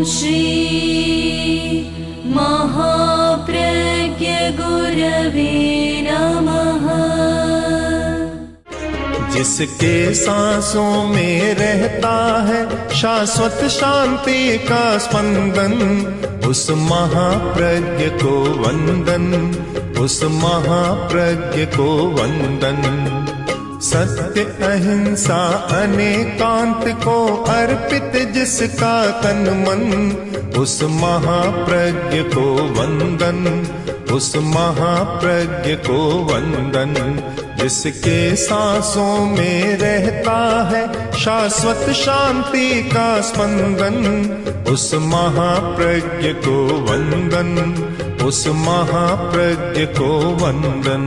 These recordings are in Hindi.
श्री महाप्रज्ञ गुरवे नमः। जिसके सांसों में रहता है शाश्वत शांति का स्पंदन, उस महाप्रज्ञ को वंदन, उस महाप्रज्ञ को वंदन। सत्य अहिंसा अनेकांत को अर्पित जिसका तन मन, उस महाप्रज्ञ को वंदन, उस महाप्रज्ञ को वंदन। जिसके सांसों में रहता है शाश्वत शांति का स्पंदन, उस महाप्रज्ञ को वंदन, उस महाप्रज्ञ को वंदन।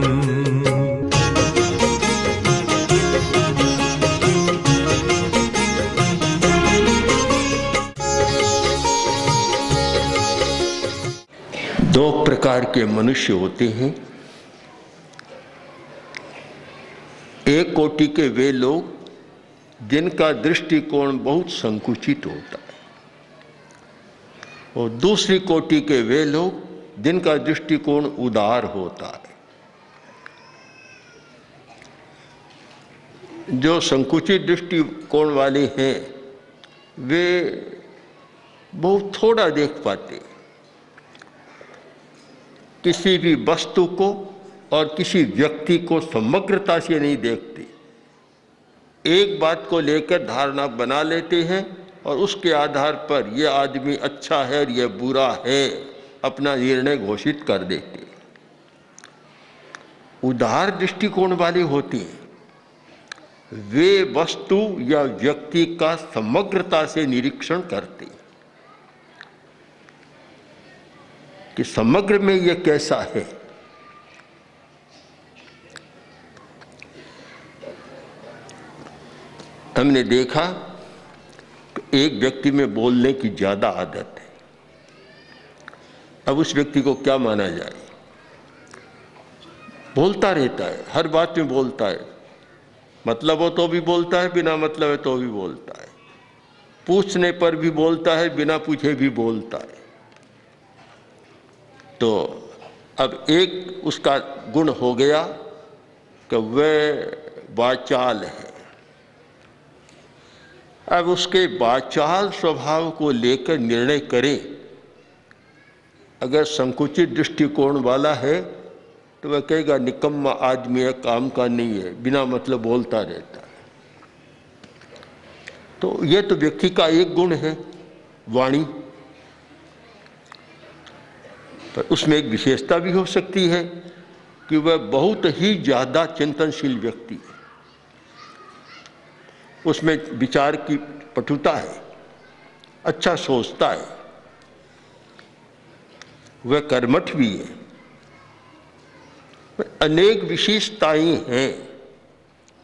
दो प्रकार के मनुष्य होते हैं। एक कोटि के वे लोग जिनका दृष्टिकोण बहुत संकुचित होता है, और दूसरी कोटि के वे लोग जिनका दृष्टिकोण उदार होता है। जो संकुचित दृष्टिकोण वाले हैं वे बहुत थोड़ा देख पाते, किसी भी वस्तु को और किसी व्यक्ति को समग्रता से नहीं देखते। एक बात को लेकर धारणा बना लेते हैं और उसके आधार पर यह आदमी अच्छा है और यह बुरा है, अपना निर्णय घोषित कर देते। उदार दृष्टिकोण वाले होते हैं, वे वस्तु या व्यक्ति का समग्रता से निरीक्षण करते हैं कि समग्र में यह कैसा है। हमने देखा कि एक व्यक्ति में बोलने की ज्यादा आदत है। अब उस व्यक्ति को क्या माना जाए? बोलता रहता है, हर बात में बोलता है, मतलब हो तो भी बोलता है, बिना मतलब है तो भी बोलता है, पूछने पर भी बोलता है, बिना पूछे भी बोलता है। तो अब एक उसका गुण हो गया कि वह वाचाल है। अब उसके वाचाल स्वभाव को लेकर निर्णय करें। अगर संकुचित दृष्टिकोण वाला है तो वह कहेगा निकम्मा आदमी है, काम का नहीं है, बिना मतलब बोलता रहता है। तो यह तो व्यक्ति का एक गुण है, वाणी। पर उसमें एक विशेषता भी हो सकती है कि वह बहुत ही ज्यादा चिंतनशील व्यक्ति है, उसमें विचार की पटुता है, अच्छा सोचता है, वह कर्मठ भी है। अनेक विशेषताएं हैं,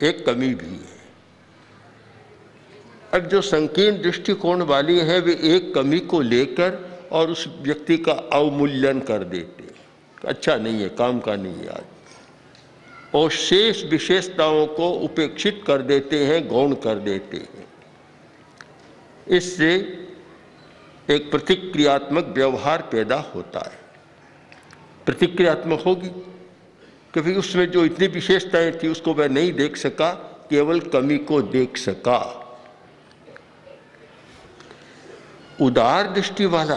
एक कमी भी है। अब जो संकीर्ण दृष्टिकोण वाली है वे एक कमी को लेकर और उस व्यक्ति का अवमूल्यन कर देते, अच्छा नहीं है, काम का नहीं है आज, और शेष विशेषताओं को उपेक्षित कर देते हैं, गौण कर देते हैं। इससे एक प्रतिक्रियात्मक व्यवहार पैदा होता है। प्रतिक्रियात्मक होगी क्योंकि उसमें जो इतनी विशेषताएं थी उसको वह नहीं देख सका, केवल कमी को देख सका। उदार दृष्टि वाला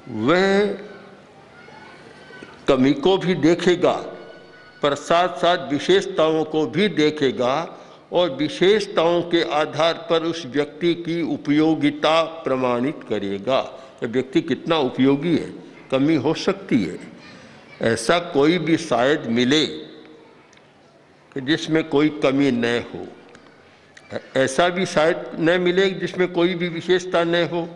वह कमी को भी देखेगा पर साथ साथ विशेषताओं को भी देखेगा और विशेषताओं के आधार पर उस व्यक्ति की उपयोगिता प्रमाणित करेगा। व्यक्ति कितना उपयोगी है, कमी हो सकती है, ऐसा कोई भी शायद मिले कि जिसमें कोई कमी न हो, ऐसा भी शायद न मिले जिसमें कोई भी विशेषता न हो।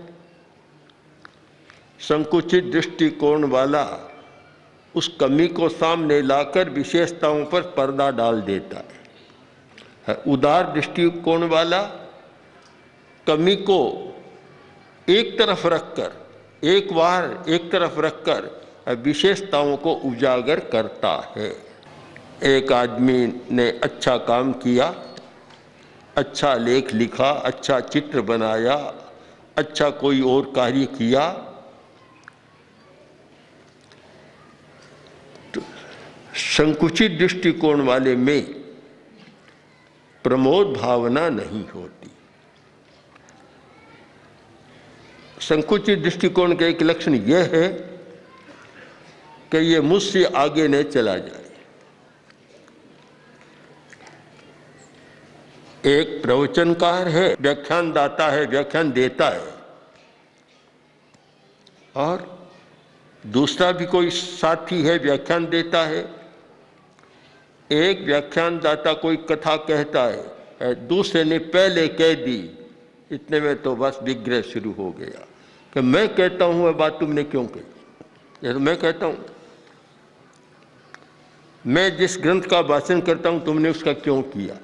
संकुचित दृष्टिकोण वाला उस कमी को सामने लाकर विशेषताओं पर पर्दा डाल देता है। उदार दृष्टिकोण वाला कमी को एक तरफ रखकर, एक बार एक तरफ रखकर विशेषताओं को उजागर करता है। एक आदमी ने अच्छा काम किया, अच्छा लेख लिखा, अच्छा चित्र बनाया, अच्छा कोई और कार्य किया तो संकुचित दृष्टिकोण वाले में प्रमोद भावना नहीं होती। संकुचित दृष्टिकोण का एक लक्षण यह है कि ये मुझसे आगे न चला जाए। एक प्रवचनकार है, व्याख्यानदाता है, व्याख्यान देता है, और दूसरा भी कोई साथी है, व्याख्यान देता है। एक व्याख्यानदाता कोई कथा कहता है, दूसरे ने पहले कह दी, इतने में तो बस विग्रह शुरू हो गया कि मैं कहता हूं वह बात तुमने क्यों कही। तो मैं कहता हूं, मैं जिस ग्रंथ का भाषण करता हूं तुमने उसका क्यों किया।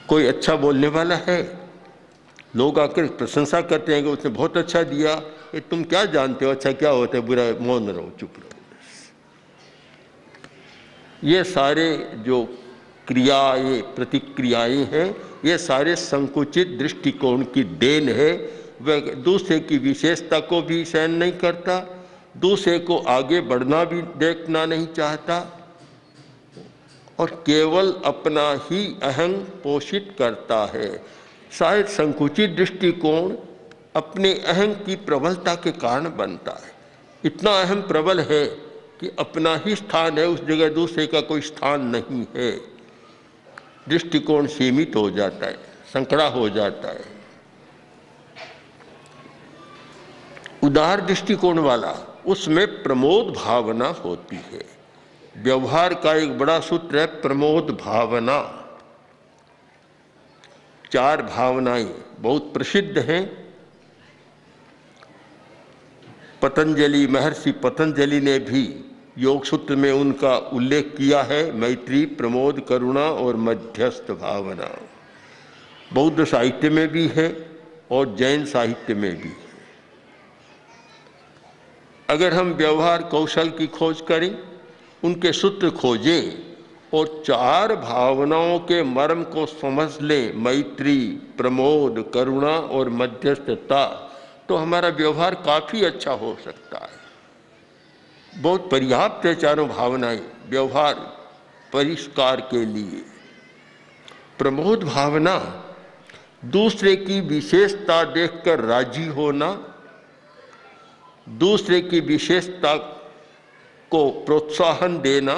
कोई अच्छा बोलने वाला है, लोग आकर प्रशंसा करते हैं कि उसने बहुत अच्छा दिया, ये तुम क्या जानते हो अच्छा क्या होता है, बुरा, मौन रहो, चुप रहो। ये सारे जो क्रियाएं प्रतिक्रियाएं हैं, ये सारे संकुचित दृष्टिकोण की देन है। वह दूसरे की विशेषता को भी सहन नहीं करता, दूसरे को आगे बढ़ना भी देखना नहीं चाहता, और केवल अपना ही अहं पोषित करता है। शायद संकुचित दृष्टिकोण अपने अहं की प्रबलता के कारण बनता है। इतना अहम प्रबल है कि अपना ही स्थान है, उस जगह दूसरे का कोई स्थान नहीं है। दृष्टिकोण सीमित हो जाता है, संकड़ा हो जाता है। उदार दृष्टिकोण वाला, उसमें प्रमोद भावना होती है। व्यवहार का एक बड़ा सूत्र है प्रमोद भावना। 4 भावनाएं बहुत प्रसिद्ध हैं। पतंजलि, महर्षि पतंजलि ने भी योग सूत्र में उनका उल्लेख किया है, मैत्री, प्रमोद, करुणा और मध्यस्थ भावना। बौद्ध साहित्य में भी है और जैन साहित्य में भी है। अगर हम व्यवहार कौशल की खोज करें, उनके सूत्र खोजें और 4 भावनाओं के मर्म को समझ लें, मैत्री, प्रमोद, करुणा और मध्यस्थता, तो हमारा व्यवहार काफ़ी अच्छा हो सकता है। बहुत पर्याप्त है चारों भावनाएं व्यवहार परिष्कार के लिए। प्रमोद भावना, दूसरे की विशेषता देखकर राजी होना, दूसरे की विशेषता को प्रोत्साहन देना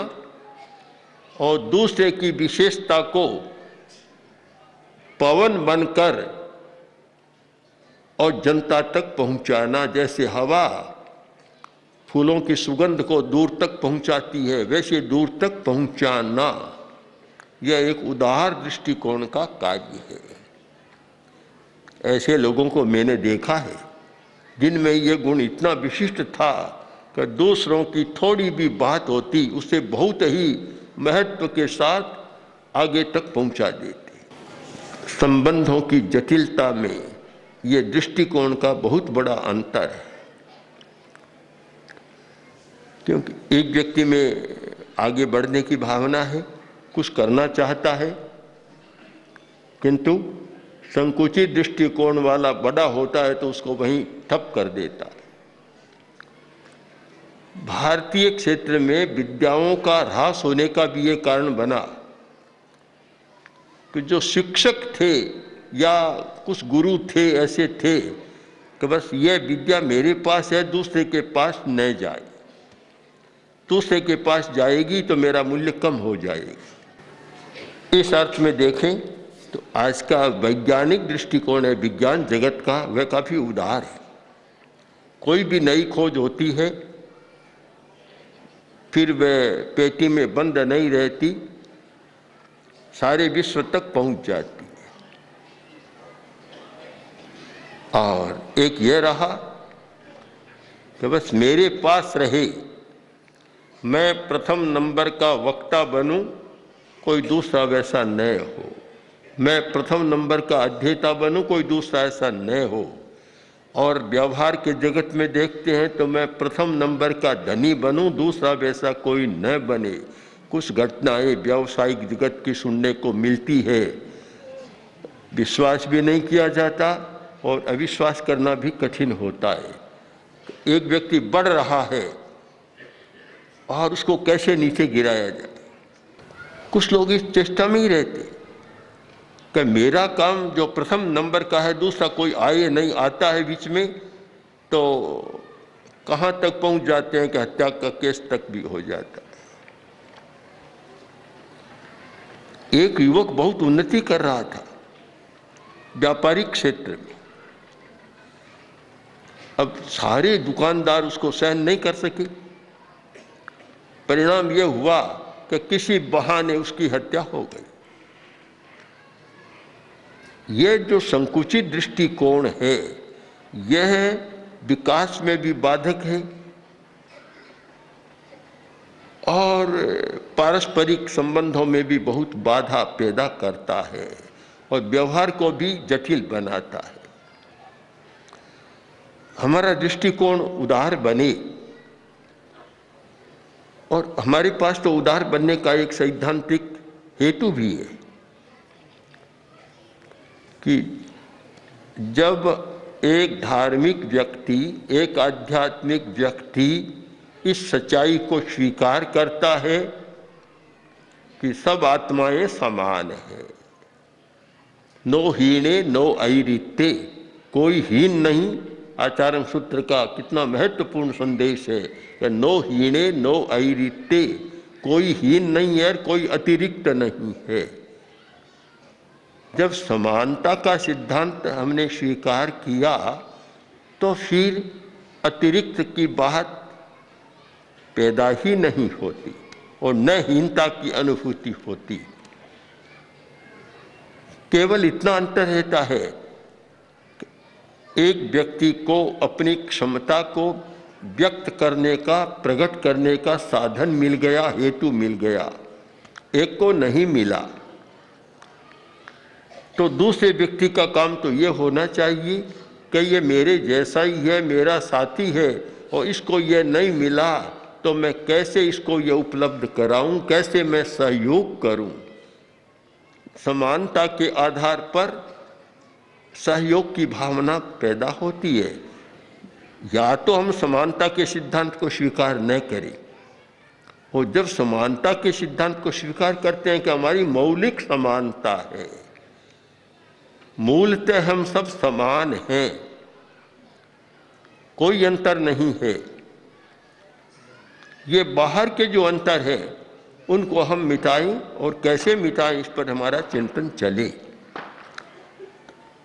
और दूसरे की विशेषता को पवन बनकर और जनता तक पहुंचाना। जैसे हवा फूलों की सुगंध को दूर तक पहुंचाती है, वैसे दूर तक पहुंचाना, यह एक उदार दृष्टिकोण का कार्य है। ऐसे लोगों को मैंने देखा है जिनमें यह गुण इतना विशिष्ट था कि दूसरों की थोड़ी भी बात होती उसे बहुत ही महत्व के साथ आगे तक पहुंचा देते। संबंधों की जटिलता में ये दृष्टिकोण का बहुत बड़ा अंतर है, क्योंकि एक व्यक्ति में आगे बढ़ने की भावना है, कुछ करना चाहता है, किंतु संकुचित दृष्टिकोण वाला बड़ा होता है तो उसको वहीं ठप कर देता है। भारतीय क्षेत्र में विद्याओं का ह्रास होने का भी ये कारण बना कि जो शिक्षक थे या कुछ गुरु थे, ऐसे थे कि बस ये विद्या मेरे पास है, दूसरे के पास न जाए, दूसरे के पास जाएगी तो मेरा मूल्य कम हो जाएगा। इस अर्थ में देखें तो आज का वैज्ञानिक दृष्टिकोण है विज्ञान जगत का, वह काफ़ी उदार है। कोई भी नई खोज होती है फिर वह पेटी में बंद नहीं रहती, सारे विश्व तक पहुंच जाती है। और एक यह रहा कि बस मेरे पास रहे, मैं प्रथम नंबर का वक्ता बनूं, कोई दूसरा वैसा न हो, मैं प्रथम नंबर का अध्येता बनूं, कोई दूसरा ऐसा न हो। और व्यवहार के जगत में देखते हैं तो मैं प्रथम नंबर का धनी बनूं, दूसरा वैसा कोई न बने। कुछ घटनाएं व्यावसायिक जगत की सुनने को मिलती है विश्वास भी नहीं किया जाता और अविश्वास करना भी कठिन होता है। एक व्यक्ति बढ़ रहा है और उसको कैसे नीचे गिराया जाए। कुछ लोग इस चेष्टा में ही रहते कि मेरा काम जो प्रथम नंबर का है, दूसरा कोई आए नहीं, आता है बीच में, तो कहाँ तक पहुंच जाते हैं कि हत्या का केस तक भी हो जाता है। एक युवक बहुत उन्नति कर रहा था व्यापारिक क्षेत्र में। अब सारे दुकानदार उसको सहन नहीं कर सके। परिणाम यह हुआ कि किसी बहाने उसकी हत्या हो गई। यह जो संकुचित दृष्टिकोण है, यह विकास में भी बाधक है और पारस्परिक संबंधों में भी बहुत बाधा पैदा करता है और व्यवहार को भी जटिल बनाता है। हमारा दृष्टिकोण उदार बने, और हमारे पास तो उदार बनने का एक सैद्धांतिक हेतु भी है कि जब एक धार्मिक व्यक्ति, एक आध्यात्मिक व्यक्ति इस सच्चाई को स्वीकार करता है कि सब आत्माएं समान है, नो हीने नो अरित्ते, कोई हीन नहीं। आचार्य सूत्र का कितना महत्वपूर्ण संदेश है कि नो हीने नो अरित्ते, कोई हीन नहीं है, कोई अतिरिक्त नहीं है। जब समानता का सिद्धांत हमने स्वीकार किया तो फिर अतिरिक्त की बात पैदा ही नहीं होती और न हीनता की अनुभूति होती। केवल इतना अंतर रहता है, एक व्यक्ति को अपनी क्षमता को व्यक्त करने का, प्रकट करने का साधन मिल गया, हेतु मिल गया, एक को नहीं मिला। तो दूसरे व्यक्ति का काम तो ये होना चाहिए कि ये मेरे जैसा ही है, मेरा साथी है, और इसको ये नहीं मिला तो मैं कैसे इसको ये उपलब्ध कराऊं, कैसे मैं सहयोग करूं। समानता के आधार पर सहयोग की भावना पैदा होती है। या तो हम समानता के सिद्धांत को स्वीकार न करें, और जब समानता के सिद्धांत को स्वीकार करते हैं कि हमारी मौलिक समानता है, मूलतः हम सब समान हैं, कोई अंतर नहीं है, ये बाहर के जो अंतर है उनको हम मिटाएं, और कैसे मिटाएं इस पर हमारा चिंतन चले।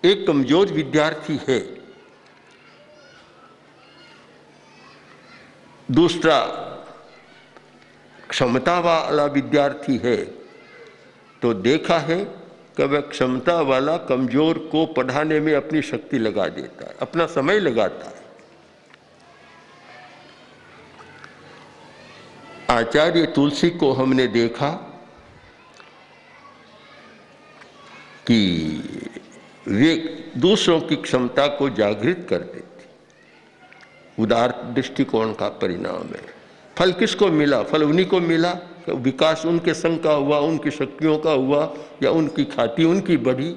एक कमजोर विद्यार्थी है, दूसरा क्षमता वाला विद्यार्थी है, तो देखा है कि वह क्षमता वाला कमजोर को पढ़ाने में अपनी शक्ति लगा देता है, अपना समय लगाता है। आचार्य तुलसी को हमने देखा कि वे दूसरों की क्षमता को जागृत करते थे। उदार दृष्टिकोण का परिणाम है। फल किसको मिला? फल उन्हीं को मिला। विकास उनके संग का हुआ, उनकी शक्तियों का हुआ, या उनकी ख्याति उनकी बढ़ी,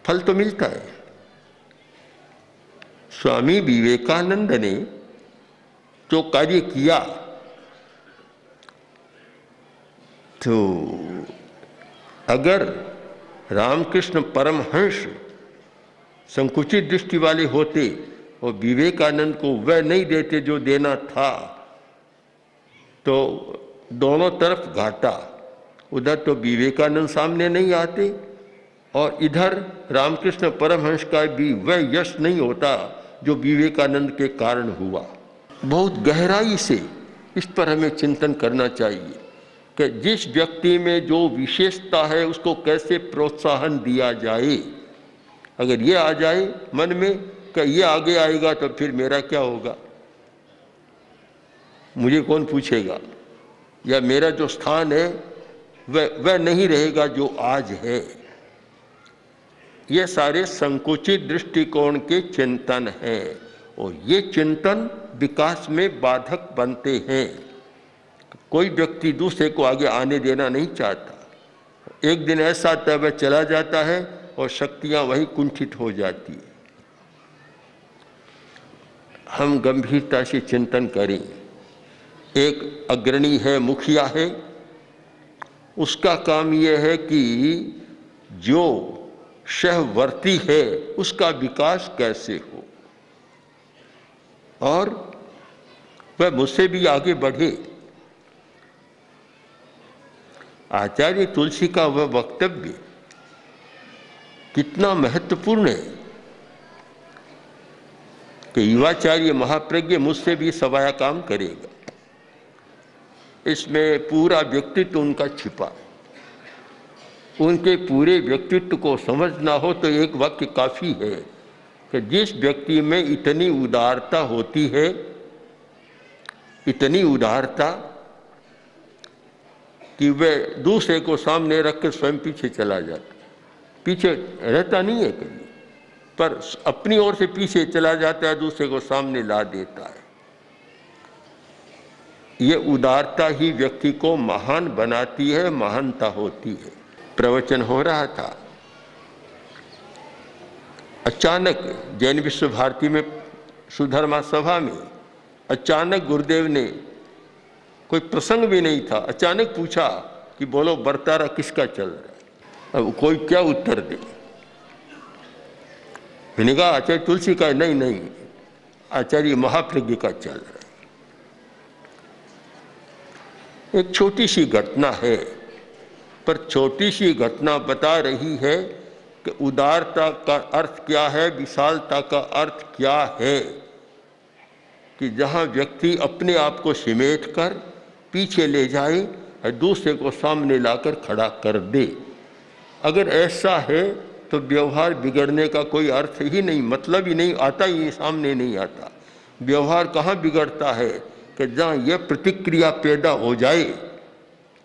फल तो मिलता है। स्वामी विवेकानंद ने जो कार्य किया, तो अगर रामकृष्ण परमहंस संकुचित दृष्टि वाले होते और विवेकानंद को वह नहीं देते जो देना था, तो दोनों तरफ घाटा। उधर तो विवेकानंद सामने नहीं आते और इधर रामकृष्ण परमहंस का भी वह यश नहीं होता जो विवेकानंद के कारण हुआ। बहुत गहराई से इस पर हमें चिंतन करना चाहिए कि जिस व्यक्ति में जो विशेषता है उसको कैसे प्रोत्साहन दिया जाए। अगर ये आ जाए मन में कि ये आगे आएगा तो फिर मेरा क्या होगा, मुझे कौन पूछेगा, या मेरा जो स्थान है वह नहीं रहेगा जो आज है। ये सारे संकुचित दृष्टिकोण के चिंतन हैं और ये चिंतन विकास में बाधक बनते हैं। कोई व्यक्ति दूसरे को आगे आने देना नहीं चाहता। एक दिन ऐसा आता है वह चला जाता है और शक्तियां वही कुंठित हो जाती है। हम गंभीरता से चिंतन करें। एक अग्रणी है, मुखिया है, उसका काम यह है कि जो सहवर्ती है उसका विकास कैसे हो और वह मुझसे भी आगे बढ़े। आचार्य तुलसी का वह वक्तव्य कितना महत्वपूर्ण है कि युवाचार्य महाप्रज्ञ मुझसे भी सवाया काम करेगा। इसमें पूरा व्यक्तित्व उनका छिपा है। उनके पूरे व्यक्तित्व को समझना हो तो एक वाक्य काफी है कि जिस व्यक्ति में इतनी उदारता होती है, इतनी उदारता कि वह दूसरे को सामने रखकर स्वयं पीछे चला जाता, पीछे रहता नहीं है कभी, पर अपनी ओर से पीछे चला जाता है, दूसरे को सामने ला देता है। ये उदारता ही व्यक्ति को महान बनाती है, महानता होती है। प्रवचन हो रहा था, अचानक जैन विश्व भारती में सुधर्मा सभा में अचानक गुरुदेव ने, कोई प्रसंग भी नहीं था, अचानक पूछा कि बोलो बरतारा किसका चल रहा है। अब कोई क्या उत्तर दे। मैंने कहा आचार्य तुलसी का। नहीं, आचार्य महाप्रज्ञ का चल रहा है। एक छोटी सी घटना है, पर छोटी सी घटना बता रही है कि उदारता का अर्थ क्या है, विशालता का अर्थ क्या है, कि जहाँ व्यक्ति अपने आप को सिमेट कर पीछे ले जाए और दूसरे को सामने लाकर खड़ा कर दे। अगर ऐसा है तो व्यवहार बिगड़ने का कोई अर्थ ही नहीं, मतलब ही नहीं, आता ही सामने नहीं आता। व्यवहार कहाँ बिगड़ता है कि जहाँ यह प्रतिक्रिया पैदा हो जाए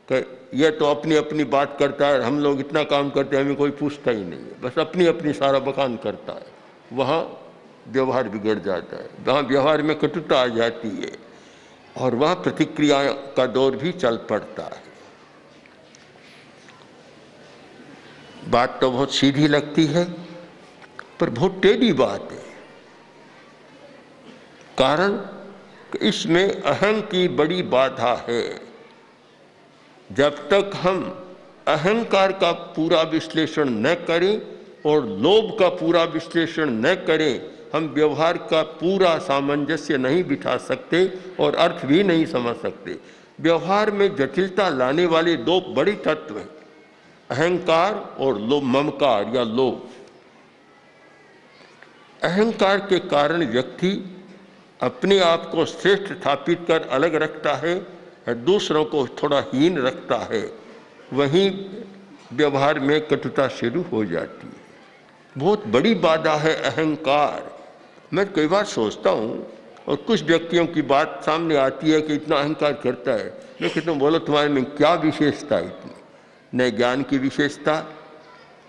कि यह तो अपनी अपनी बात करता है, हम लोग इतना काम करते हैं, हमें कोई पूछता ही नहीं है, बस अपनी अपनी सारा बखान करता है, वहाँ व्यवहार बिगड़ जाता है। वहाँ व्यवहार में कटुता आ जाती है और वहाँ प्रतिक्रिया का दौर भी चल पड़ता है। बात तो बहुत सीधी लगती है पर बहुत टेढ़ी बात है, कारण इसमें अहम की बड़ी बाधा है। जब तक हम अहंकार का पूरा विश्लेषण न करें और लोभ का पूरा विश्लेषण न करें, हम व्यवहार का पूरा सामंजस्य नहीं बिठा सकते और अर्थ भी नहीं समझ सकते। व्यवहार में जटिलता लाने वाले दो बड़े तत्व हैं, अहंकार और लोभ, ममकार या लोभ। अहंकार के कारण व्यक्ति अपने आप को श्रेष्ठ स्थापित कर अलग रखता है और दूसरों को थोड़ा हीन रखता है, वहीं व्यवहार में कटुता शुरू हो जाती है। बहुत बड़ी बाधा है अहंकार। मैं कई बार सोचता हूँ और कुछ व्यक्तियों की बात सामने आती है कि इतना अहंकार करता है, मैं कहता हूँ बोलो तुम्हारे में क्या विशेषता है इतनी? न ज्ञान की विशेषता,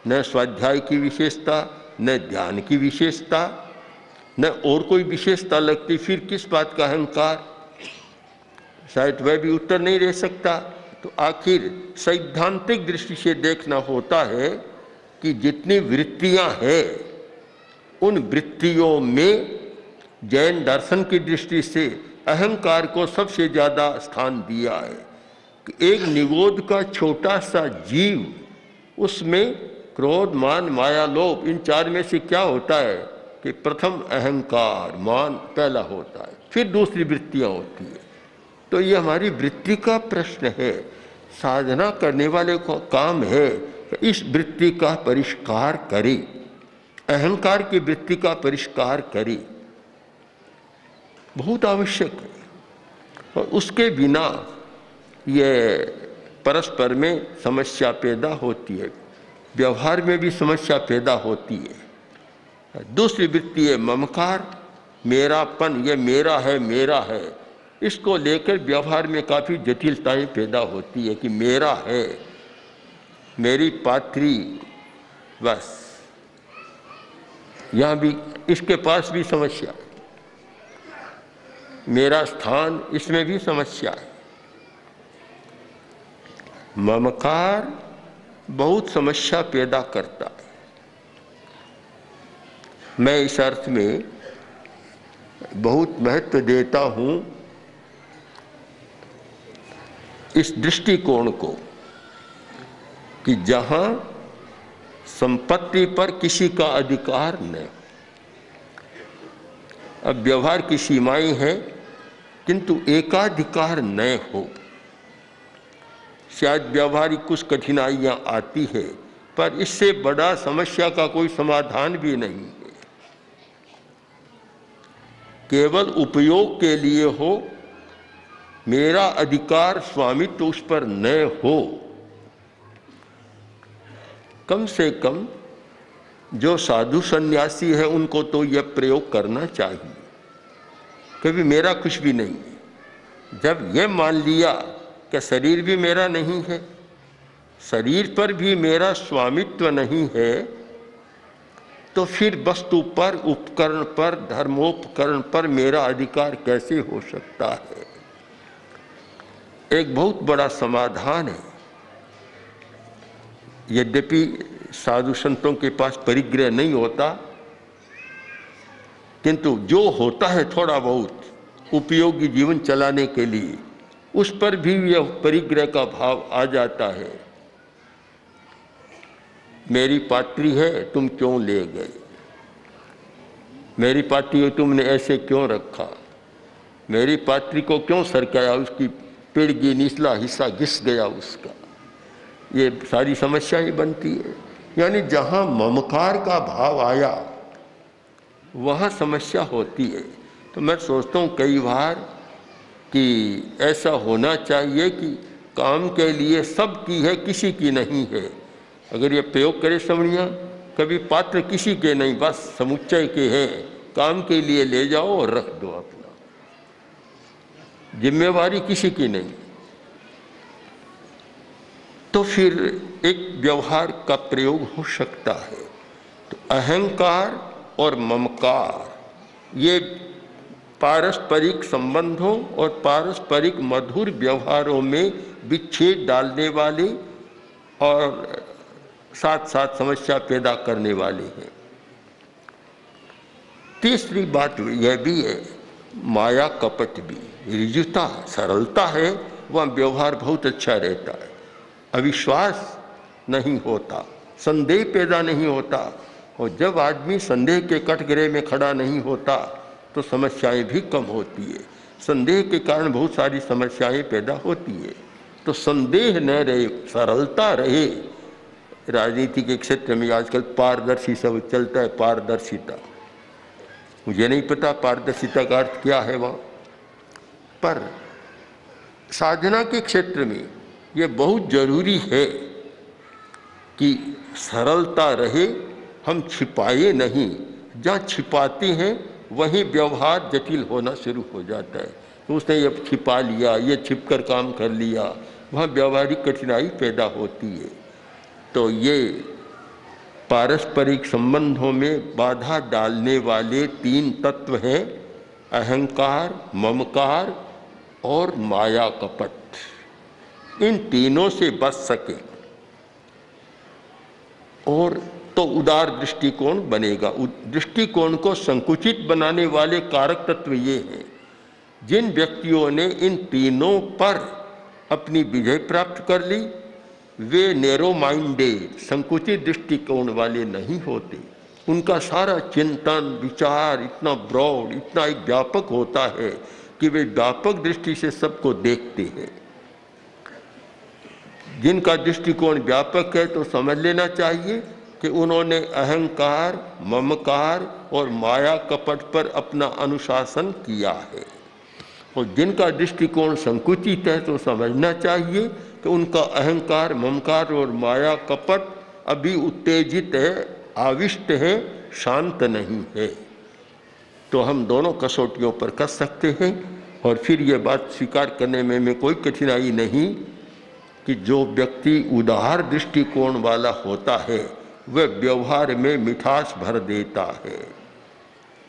न स्वाध्याय की विशेषता, न ध्यान की विशेषता, न और कोई विशेषता लगती, फिर किस बात का अहंकार? शायद वह भी उत्तर नहीं रह सकता। तो आखिर सैद्धांतिक दृष्टि से देखना होता है कि जितनी वृत्तियां हैं उन वृत्तियों में जैन दर्शन की दृष्टि से अहंकार को सबसे ज़्यादा स्थान दिया है कि एक निगोद का छोटा सा जीव, उसमें क्रोध, मान, माया, लोभ, इन चार में से क्या होता है कि प्रथम अहंकार, मान पहला होता है, फिर दूसरी वृत्तियां होती है। तो ये हमारी वृत्ति का प्रश्न है। साधना करने वाले को काम है कि इस वृत्ति का परिष्कार करे, अहंकार की वृत्ति का परिष्कार करे, बहुत आवश्यक है। और उसके बिना ये परस्पर में समस्या पैदा होती है, व्यवहार में भी समस्या पैदा होती है। दूसरी वृत्ति है ममकार, मेरापन, ये मेरा है, इसको लेकर व्यवहार में काफ़ी जटिलताएं पैदा होती है कि मेरा है, मेरी पात्री, बस यहाँ भी इसके पास भी समस्या है, मेरा स्थान, इसमें भी समस्या है। ममकार बहुत समस्या पैदा करता है। मैं इस अर्थ में बहुत महत्व देता हूँ इस दृष्टिकोण को कि जहाँ संपत्ति पर किसी का अधिकार नहीं। अब व्यवहार की सीमाएं हैं, किंतु एकाधिकार न हो। शायद व्यवहारिक कुछ कठिनाइयाँ आती है, पर इससे बड़ा समस्या का कोई समाधान भी नहीं है। केवल उपयोग के लिए हो, मेरा अधिकार स्वामित्व उस पर न हो। कम से कम जो साधु सन्यासी है उनको तो यह प्रयोग करना चाहिए, कभी मेरा कुछ भी नहीं है। जब यह मान लिया कि शरीर भी मेरा नहीं है, शरीर पर भी मेरा स्वामित्व नहीं है, तो फिर वस्तु पर, उपकरण पर, धर्मोपकरण पर मेरा अधिकार कैसे हो सकता है? एक बहुत बड़ा समाधान है। यद्यपि साधु संतों के पास परिग्रह नहीं होता, किंतु जो होता है थोड़ा बहुत उपयोगी जीवन चलाने के लिए, उस पर भी यह परिग्रह का भाव आ जाता है। मेरी पात्री है, तुम क्यों ले गए? मेरी पात्री है, तुमने ऐसे क्यों रखा? मेरी पात्री को क्यों सरकाया? उसकी पेड़ की निचला हिस्सा घिस गया उसका। ये सारी समस्याएं बनती है। यानी जहाँ ममकार का भाव आया वहाँ समस्या होती है। तो मैं सोचता हूँ कई बार कि ऐसा होना चाहिए कि काम के लिए सब की है, किसी की नहीं है। अगर ये प्रयोग करे समझिया, कभी पात्र किसी के नहीं, बस समुच्चय के हैं, काम के लिए ले जाओ और रख दो अपना, जिम्मेवारी किसी की नहीं। तो फिर एक व्यवहार का प्रयोग हो सकता है। तो अहंकार और ममकार ये पारस्परिक संबंधों और पारस्परिक मधुर व्यवहारों में विच्छेद डालने वाले और साथ साथ समस्या पैदा करने वाले हैं। तीसरी बात यह भी है, माया कपट भी। ऋजुता, सरलता है, वह व्यवहार बहुत अच्छा रहता है। अविश्वास नहीं होता, संदेह पैदा नहीं होता। और जब आदमी संदेह के कटघरे में खड़ा नहीं होता तो समस्याएं भी कम होती है। संदेह के कारण बहुत सारी समस्याएं पैदा होती है। तो संदेह न रहे, सरलता रहे। राजनीति के क्षेत्र में आजकल पारदर्शी सब चलता है, पारदर्शिता। मुझे नहीं पता पारदर्शिता का अर्थ क्या है वहाँ, पर साधना के क्षेत्र में ये बहुत जरूरी है कि सरलता रहे, हम छिपाए नहीं। जहाँ छिपाते हैं वहीं व्यवहार जटिल होना शुरू हो जाता है। तो उसने ये छिपा लिया, ये छिपकर काम कर लिया, वहाँ व्यवहारिक कठिनाई पैदा होती है। तो ये पारस्परिक संबंधों में बाधा डालने वाले तीन तत्व हैं, अहंकार, ममकार और माया कपट। इन तीनों से बच सके और तो उदार दृष्टिकोण बनेगा। दृष्टिकोण को संकुचित बनाने वाले कारक तत्व ये हैं। जिन व्यक्तियों ने इन तीनों पर अपनी विजय प्राप्त कर ली, वे नैरो माइंडेड, संकुचित दृष्टिकोण वाले नहीं होते। उनका सारा चिंतन विचार इतना ब्रॉड, इतना एक व्यापक होता है कि वे व्यापक दृष्टि से सबको देखते हैं। जिनका दृष्टिकोण व्यापक है तो समझ लेना चाहिए कि उन्होंने अहंकार, ममकार और माया कपट पर अपना अनुशासन किया है। और जिनका दृष्टिकोण संकुचित है तो समझना चाहिए कि उनका अहंकार, ममकार और माया कपट अभी उत्तेजित है, आविष्ट है, शांत नहीं है। तो हम दोनों कसौटियों पर कस सकते हैं। और फिर ये बात स्वीकार करने में कोई कठिनाई नहीं कि जो व्यक्ति उदार दृष्टिकोण वाला होता है वह व्यवहार में मिठास भर देता है,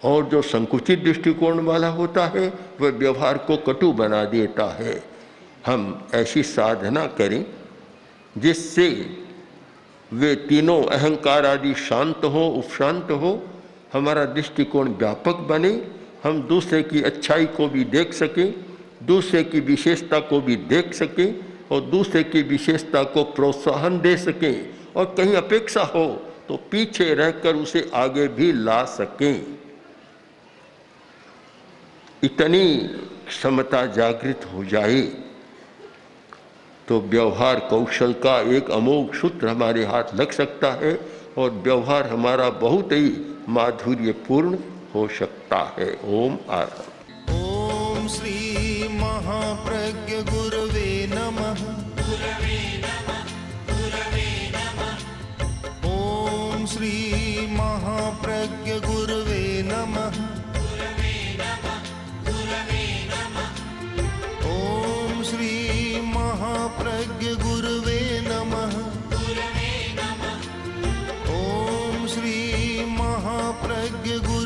और जो संकुचित दृष्टिकोण वाला होता है वह व्यवहार को कटु बना देता है। हम ऐसी साधना करें जिससे वे तीनों अहंकार आदि शांत हो, उपशांत हो, हमारा दृष्टिकोण व्यापक बने, हम दूसरे की अच्छाई को भी देख सकें, दूसरे की विशेषता को भी देख सकें और दूसरे की विशेषता को प्रोत्साहन दे सकें, और कहीं अपेक्षा हो तो पीछे रहकर उसे आगे भी ला सकें। इतनी क्षमता जागृत हो जाए तो व्यवहार कौशल का एक अमोघ सूत्र हमारे हाथ लग सकता है और व्यवहार हमारा बहुत ही माधुर्यपूर्ण हो सकता है। ओम आरंभ। ओम श्री महाप्रज्ञ गुरवे नमः। ओम श्री महाप्रज्ञ गुरवे नमः। ओम श्री महाप्रज्ञ गुरवे नमः। ओम श्री महाप्रज्ञ गुरवे